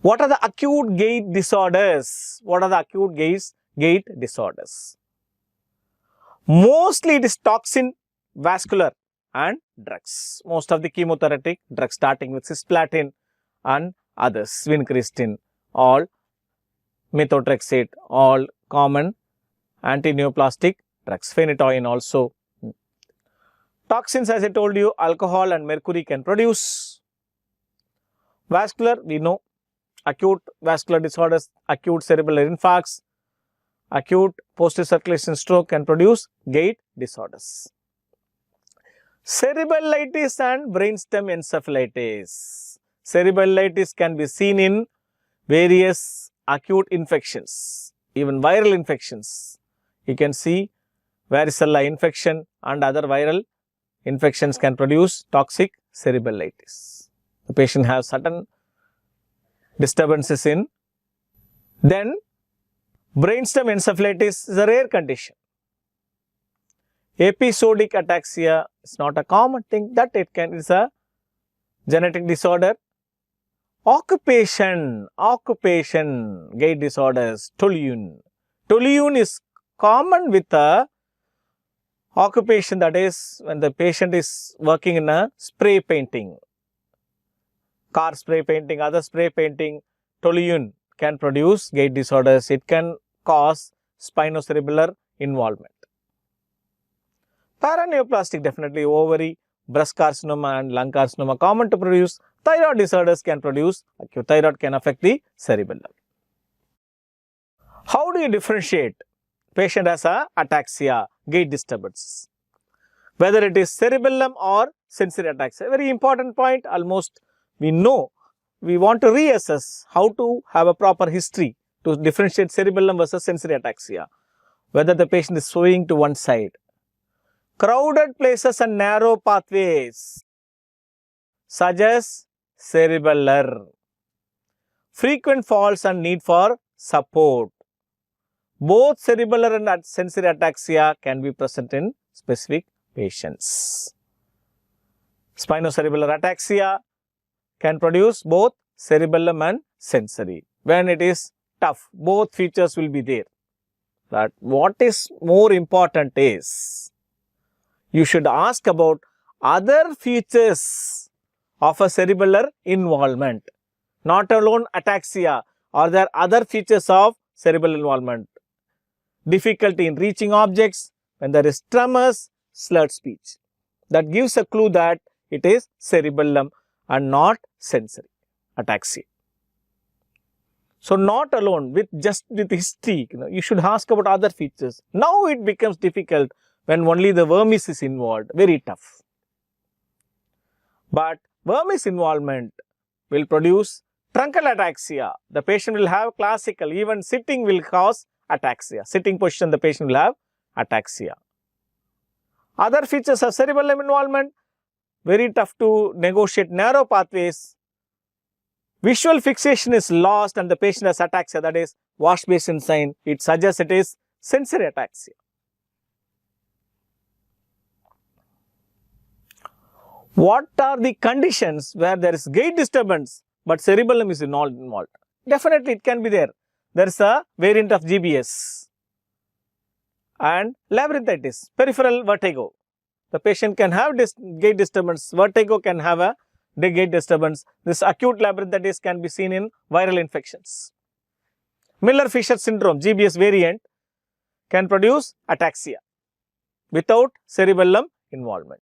What are the acute gait disorders? What are the acute gait disorders? Mostly it is toxin, vascular and drugs. Most of the chemotherapeutic drugs starting with cisplatin and others, vincristine, all methotrexate, all common anti-neoplastic drugs, phenytoin also. Toxins, as I told you, alcohol and mercury can produce. Vascular, we know, acute vascular disorders, acute cerebral infarcts, acute posterior circulation stroke can produce gait disorders. Cerebellitis and brainstem encephalitis. Cerebellitis can be seen in various acute infections, even viral infections. You can see varicella infection and other viral infections can produce toxic cerebellitis. The patient has certain disturbances in. Then brainstem encephalitis is a rare condition. Episodic ataxia is not a common thing, that it is a genetic disorder. Occupation gait disorders, toluene. Toluene is common with a occupation, that is when the patient is working in a spray painting, car spray painting, other spray painting. Toluene can produce gait disorders. It can cause spinocerebellar involvement. Paraneoplastic, definitely ovary, breast carcinoma and lung carcinoma common to produce. Thyroid disorders can produce, acute thyroid can affect the cerebellum. How do you differentiate patient as a ataxia, gait disturbances? Whether it is cerebellum or sensory ataxia. Very important point, almost we know. We want to reassess how to have a proper history to differentiate cerebellum versus sensory ataxia. Whether the patient is swaying to one side. Crowded places and narrow pathways suggest cerebellar. Frequent falls and need for support. Both cerebellar and sensory ataxia can be present in specific patients. Spinocerebellar ataxia can produce both cerebellum and sensory. When it is tough, both features will be there. But what is more important is, you should ask about other features of a cerebellar involvement. Not alone ataxia, are there other features of cerebral involvement? Difficulty in reaching objects, when there is tremors, slurred speech. That gives a clue that it is cerebellum and not sensory ataxia. So, not alone with history, you should ask about other features. Now it becomes difficult when only the vermis is involved, very tough. But vermis involvement will produce truncal ataxia. The patient will have classical, even sitting will cause ataxia. Sitting position, the patient will have ataxia. Other features of cerebellum involvement, very tough to negotiate narrow pathways. Visual fixation is lost and the patient has ataxia, that is wash basin sign. It suggests it is sensory ataxia. What are the conditions where there is gait disturbance but cerebellum is not involved? Definitely it can be there. There is a variant of GBS and labyrinthitis, peripheral vertigo. The patient can have gait disturbance, vertigo can have a gait disturbance. This acute labyrinthitis can be seen in viral infections. Miller-Fisher syndrome, GBS variant, can produce ataxia without cerebellum involvement.